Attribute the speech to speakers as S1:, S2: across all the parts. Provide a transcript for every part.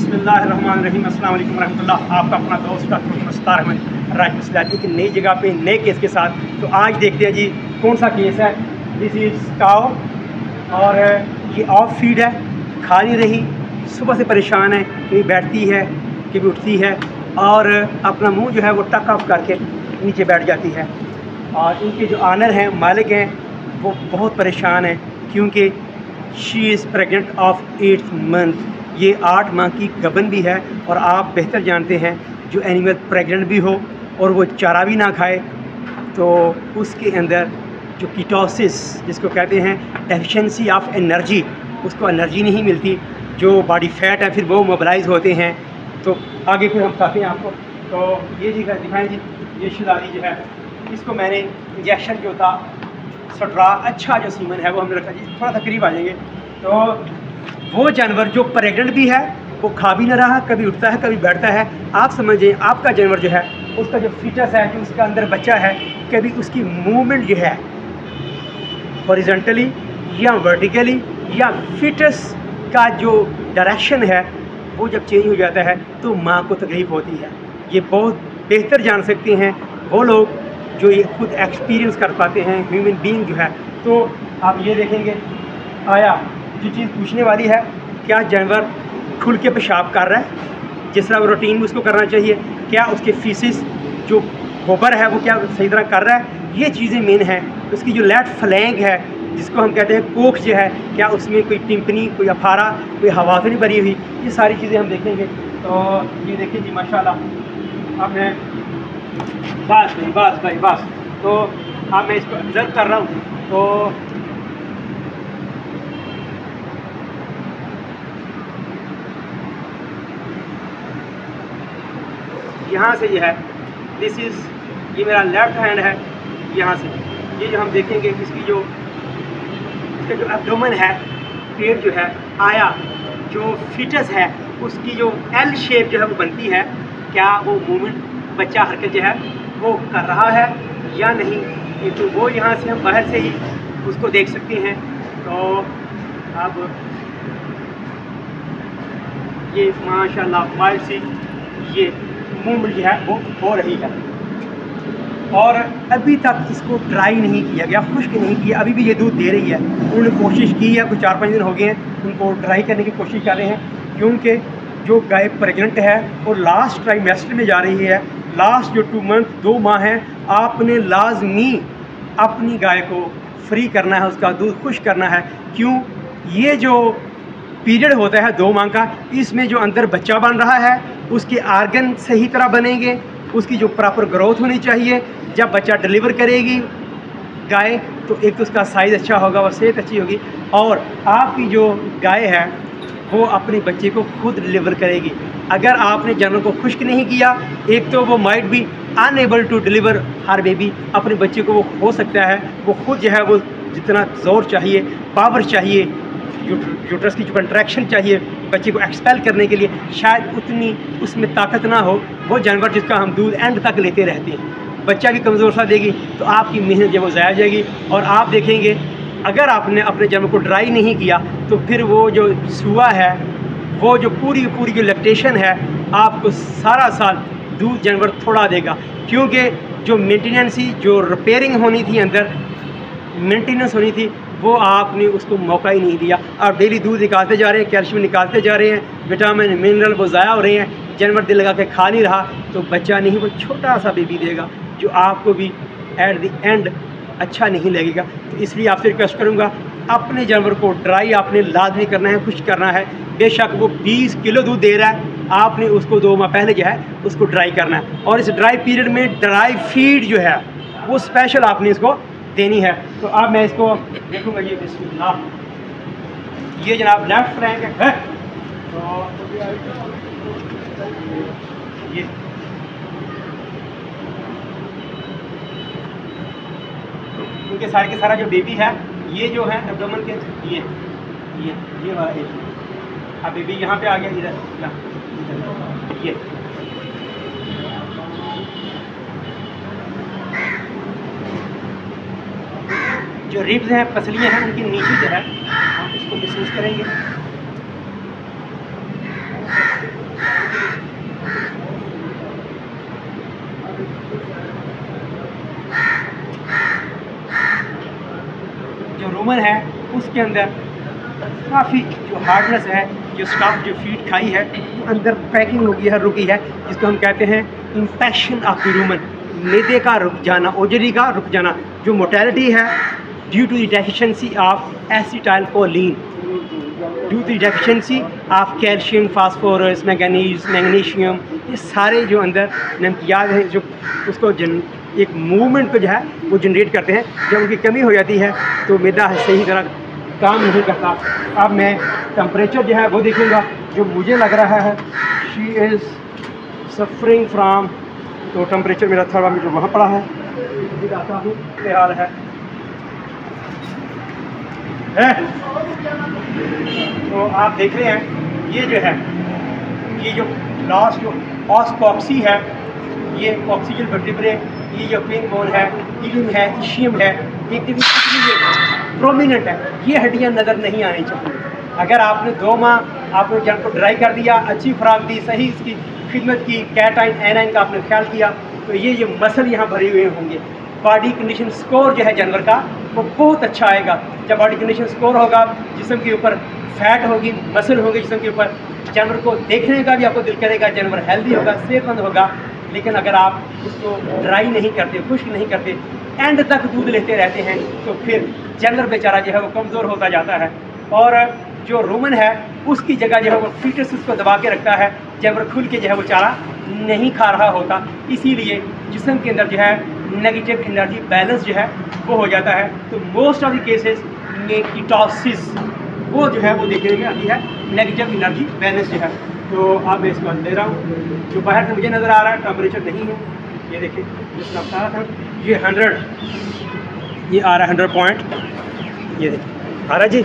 S1: बिस्मिल्लाहिर्रहमानिर्रहीम अस्सलाम वालेकुम रहमतुल्लाह। आपका अपना दोस्त डॉक्टर मुस्तार अहमद राइट एक नई जगह पे नए केस के साथ। तो आज देखते हैं जी कौन सा केस है। दिस इज़ काओ और ये ऑफ फीड है, खा नहीं रही, सुबह से परेशान है, कभी बैठती है कभी उठती है और अपना मुंह जो है वो टक ऑफ करके नीचे बैठ जाती है। और इनके जो ऑनर हैं, मालिक हैं, वो बहुत परेशान हैं क्योंकि she is pregnant of 8th month. ये 8 माह की गबन भी है। और आप बेहतर जानते हैं जो एनिमल प्रेग्नेंट भी हो और वो चारा भी ना खाए तो उसके अंदर जो कीटोसिस जिसको कहते हैं डेफिशिएंसी ऑफ एनर्जी, उसको एनर्जी नहीं मिलती, जो बॉडी फैट है फिर वो मोबिलाइज होते हैं। तो आगे फिर हम खाते हैं आपको। तो ये जी दिखाएँ जी, ये शिलारी जो है इसको मैंने इंजेक्शन जो था सट्रा अच्छा जो सीमन है वो हमने रखा जी। थोड़ा सा करीब आ जाएंगे। तो वो जानवर जो प्रेग्नेंट भी है वो खा भी ना रहा, कभी उठता है कभी बैठता है। आप समझिए आपका जानवर जो है उसका जो फीटस है, जो उसका अंदर बच्चा है, कभी उसकी मूवमेंट जो है हॉरिजॉन्टली या वर्टिकली या फीटस का जो डायरेक्शन है वो जब चेंज हो जाता है तो माँ को तकलीफ़ होती है। ये बहुत बेहतर जान सकते हैं वो लोग जो ये खुद एक्सपीरियंस कर पाते हैं, ह्यूमन बीइंग जो है। तो आप ये देखेंगे आया जो चीज़ पूछने वाली है, क्या जानवर खुल के पेशाब कर रहा है जिस तरह रूटीन में उसको करना चाहिए, क्या उसके फीसिस जो गोबर है वो क्या सही तरह कर रहा है, ये चीज़ें मेन हैं। उसकी जो लेफ्ट फ्लैंक है जिसको हम कहते हैं कोख जो है, क्या उसमें कोई टिम्पनी, कोई अफारा, कोई हवा तो नहीं भरी हुई, ये सारी चीज़ें हम देखेंगे। तो ये देखिए जी माशाल्लाह अब मैं बस तो अब मैं इसको ऑब्जर्व कर रहा हूँ। तो यहाँ से ये है, दिस इज़ ये मेरा लेफ्ट हैंड है। यहाँ से ये जो हम देखेंगे इसकी जो इसका जो एब्डोमेन है, पेट जो है आया, जो फीटस है उसकी जो एल शेप जो है वो बनती है, क्या वो मूवमेंट बच्चा हरकत जो है वो कर रहा है या नहीं। ये तो वो यहाँ से हम बाहर से ही उसको देख सकते हैं। तो अब ये माशाल्लाह माइल सी ये मूवमेंट जो है वो हो रही है। और अभी तक इसको ड्राई नहीं किया गया, खुश्क नहीं किया, अभी भी ये दूध दे रही है। उन्होंने कोशिश की है, कुछ 4-5 दिन हो गए हैं उनको ड्राई करने की कोशिश कर रहे हैं क्योंकि जो गाय प्रेग्नेंट है और लास्ट ट्राइमेस्टर में जा रही है, लास्ट जो 2 मंथ 2 माह है, आपने लाजमी अपनी गाय को फ्री करना है, उसका दूध खुश्क करना है। क्यों? ये जो पीरियड होता है 2 माह का, इसमें जो अंदर बच्चा बन रहा है उसके आर्गन सही तरह बनेंगे, उसकी जो प्रॉपर ग्रोथ होनी चाहिए। जब बच्चा डिलीवर करेगी गाय तो एक तो उसका साइज़ अच्छा होगा, वह सेहत अच्छी होगी, और आपकी जो गाय है वो अपने बच्चे को खुद डिलीवर करेगी। अगर आपने जानवर को खुश्क नहीं किया, एक तो वो might be unable to deliver her baby, अपने बच्चे को वो हो सकता है वो खुद जो है वो जितना ज़ोर चाहिए, पावर चाहिए, यूट्रस की जो कंट्रैक्शन चाहिए बच्चे को एक्सपेल करने के लिए, शायद उतनी उसमें ताकत ना हो। वो जानवर जिसका हम दूध एंड तक लेते रहते हैं, बच्चा भी कमज़ोर सा देगी तो आपकी मेहनत जो वो ज़ाया जाएगी। और आप देखेंगे अगर आपने अपने जानवर को ड्राई नहीं किया तो फिर वो जो सुआ है, वो जो पूरी जो लैक्टेशन है, आपको सारा साल दूध जानवर थोड़ा देगा। क्योंकि जो मेंटेनेंसी, जो रिपेयरिंग होनी थी, अंदर मेंटेनेंस होनी थी, वो आपने उसको मौका ही नहीं दिया। आप डेली दूध निकालते जा रहे हैं, कैल्शियम निकालते जा रहे हैं, विटामिन मिनरल वो ज़ाया हो रहे हैं, जानवर दिल लगा के खा नहीं रहा तो बच्चा नहीं, वो छोटा सा बेबी देगा जो आपको भी एट द एंड अच्छा नहीं लगेगा। तो इसलिए आपसे रिक्वेस्ट करूँगा, अपने जानवर को ड्राई आपने लाजमी करना है, खुश करना है। बेशक वो 20 किलो दूध दे रहा है, आपने उसको 2 माह पहले जो है उसको ड्राई करना है। और इस ड्राई पीरियड में ड्राई फीड जो है वो स्पेशल आपने इसको देनी है। तो अब मैं इसको देखूँगा। ये बिस्मिल्लाह, ये जनाब लेफ्ट फ्लैंक है। तो ये उनके सारे के सारा जो बेबी है, ये जो है एब्डोमेन के ये वाला एरिया। अब बेबी यहाँ पे आ गया, इधर ये जो रिब्स हैं, पसलियाँ हैं, उनके नीचे जो है हम इसको महसूस करेंगे। रूमन है उसके अंदर काफ़ी जो हार्डनेस है, जो स्टफ जो फीड खाई है अंदर पैकिंग हो गई है, रुकी है, जिसको हम कहते हैं इम्पैक्शन ऑफ द रूमन, मैदे का रुक जाना, ओजरी का रुक जाना। जो मोर्टेलिटी है due to the deficiency of acetylcholine, due to deficiency of calcium, phosphorus, magnesium, ये सारे जो अंदर नमकियात हैं जो उसको एक मूवमेंट को जो है वो जनरेट करते हैं। जब उनकी कमी हो जाती है तो मैदा सही तरह काम नहीं करता। अब मैं टेम्परेचर जो है वो देखूँगा, जो मुझे लग रहा है शी इज़ सफरिंग फ्राम, तो टेम्परेचर मेरा थर्मामीटर वहाँ पड़ा है, दिखाता हूँ क्या हाल है। तो आप देख रहे हैं ये जो है, ये जो लास्ट जो ऑस्कॉक्सी है, ये ऑक्सीजन वर्टिब्रे, ये जो पेन बोन है, इलियम है, इशियम है, ये प्रोमिनेंट है, ये हड्डियां नज़र नहीं आनी चाहिए। अगर आपने 2 माह आपने जन को ड्राई कर दिया, अच्छी खुराक दी, सही इसकी खिदमत की, कैटाइन एनाइन का आपने ख्याल किया, तो ये मसल यहाँ भरे हुए होंगे। बॉडी कंडीशन स्कोर जो है जानवर का वो बहुत अच्छा आएगा। जब बॉडी कंडीशन स्कोर होगा, जिस्म के ऊपर फैट होगी, मसल होंगे जिस्म के ऊपर, जानवर को देखने का भी आपको दिल करेगा, जानवर हेल्दी होगा, सेहतमंद होगा। लेकिन अगर आप उसको ड्राई नहीं करते, खुश्क नहीं करते, एंड तक दूध लेते रहते हैं, तो फिर जानवर बेचारा जो है वो कमज़ोर होता जाता है। और जो रूमन है उसकी जगह जो है वो फीटस उसको दबा के रखता है, जानवर खुल के जो है वो चारा नहीं खा रहा होता। इसीलिए जिस्म के अंदर जो है नेगेटिव एनर्जी बैलेंस जो है वो हो जाता है। तो मोस्ट ऑफ द केसेस में कीटोसिस वो जो है वो देखने में आती है, नेगेटिव एनर्जी बैलेंस जो है। तो अब मैं इसको ले रहा हूँ, जो बाहर से मुझे नज़र आ रहा है टेम्परेचर नहीं है, ये देखिए जिसका बता रहा था, ये 100, ये आ रहा है 100 पॉइंट, ये देखिए आ रहा जी।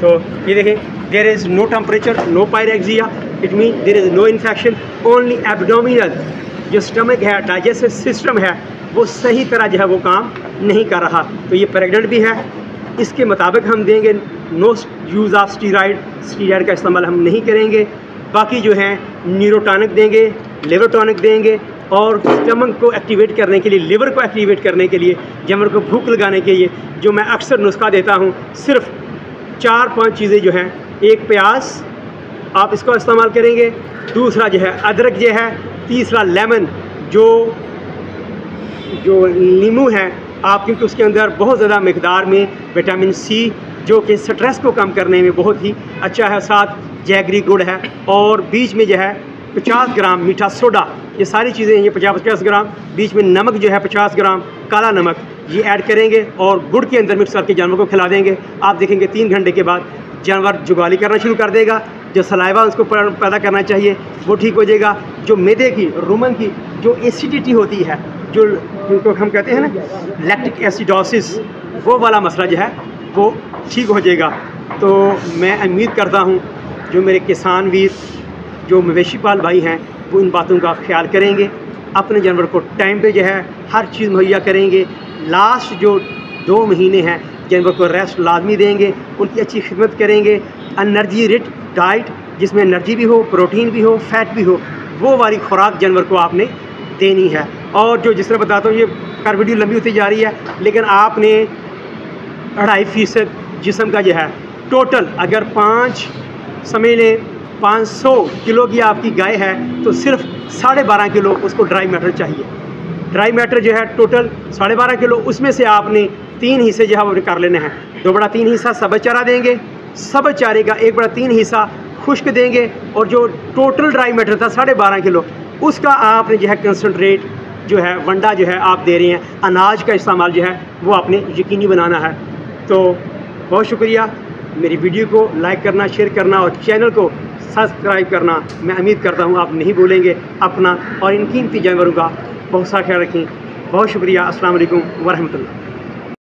S1: तो ये देखिए there is no temperature, no pyrexia, it mean there is no infection, only abdominal जो स्टमक है, डाइजेस्टिव सिस्टम है, वो सही तरह जो है वो काम नहीं कर रहा। तो ये प्रेग्नेंट भी है, इसके मुताबिक हम देंगे। नो यूज़ ऑफ स्टीरॉयड का इस्तेमाल हम नहीं करेंगे। बाकी जो है न्यूरोटॉनिक देंगे, लिवर टॉनिक देंगे, और स्टमक को एक्टिवेट करने के लिए, लिवर को एक्टिवेट करने के लिए, जानवर को भूख लगाने के लिए जो मैं अक्सर नुस्खा देता हूँ, सिर्फ 4-5 चीज़ें जो हैं, एक प्याज आप इसका इस्तेमाल करेंगे, दूसरा जो है अदरक जो है, तीसरा लेमन जो नींबू है आप, क्योंकि उसके अंदर बहुत ज़्यादा मकदार में विटामिन सी जो कि स्ट्रेस को कम करने में बहुत ही अच्छा है, साथ जैगरी गुड़ है, और बीच में जो है 50 ग्राम मीठा सोडा, ये सारी चीज़ें ये 50-50 ग्राम, बीच में नमक जो है 50 ग्राम काला नमक, ये ऐड करेंगे और गुड़ के अंदर मिक्स करके जानवर को खिला देंगे। आप देखेंगे 3 घंटे के बाद जानवर जुगाली करना शुरू कर देगा, जो सलाइवा उसको पैदा करना चाहिए वो ठीक हो जाएगा। जो मैदे की, रूमन की जो एसिडिटी होती है, जो जिनको हम कहते हैं ना लैक्टिक एसिडोसिस, वो वाला मसला जो है वो ठीक हो जाएगा। तो मैं उम्मीद करता हूँ जो मेरे किसान वीर, जो मवेशी पाल भाई हैं, वो इन बातों का ख्याल करेंगे, अपने जानवर को टाइम पे जो है हर चीज़ मुहैया करेंगे। लास्ट जो 2 महीने हैं जानवर को रेस्ट लाजमी देंगे, उनकी अच्छी खिदमत करेंगे। एनर्जी रिच डाइट जिसमें एनर्जी भी हो, प्रोटीन भी हो, फैट भी हो, वो वाली खुराक जानवर को आपने देनी है। और जो जिस तरह बताता हूँ, ये कर वीडियो लंबी होती जा रही है, लेकिन आपने 2.5% जिस्म का जो है टोटल, अगर 5 समझ लें 500 किलो की आपकी गाय है तो सिर्फ 12.5 किलो उसको ड्राई मैटर चाहिए। ड्राई मैटर जो है टोटल 12.5 किलो, उसमें से आपने 3 हिस्से जो है वो कर लेने हैं। 2/3 हिस्सा सबज चारा देंगे, सबज चारे का 1/3 हिस्सा खुश्क देंगे, और जो टोटल ड्राई मैटर था 12.5 किलो, उसका आपने जो है कंसनट्रेट जो है वंडा जो है आप दे रहे हैं। अनाज का इस्तेमाल जो है वो आपने यकीनी बनाना है। तो बहुत शुक्रिया, मेरी वीडियो को लाइक करना, शेयर करना और चैनल को सब्सक्राइब करना मैं उम्मीद करता हूँ आप नहीं भूलेंगे। अपना और इन कीमती जानवरों का बहुत सा ख्याल रखें। बहुत शुक्रिया। अस्सलाम वालेकुम वरहमतुल्लाह।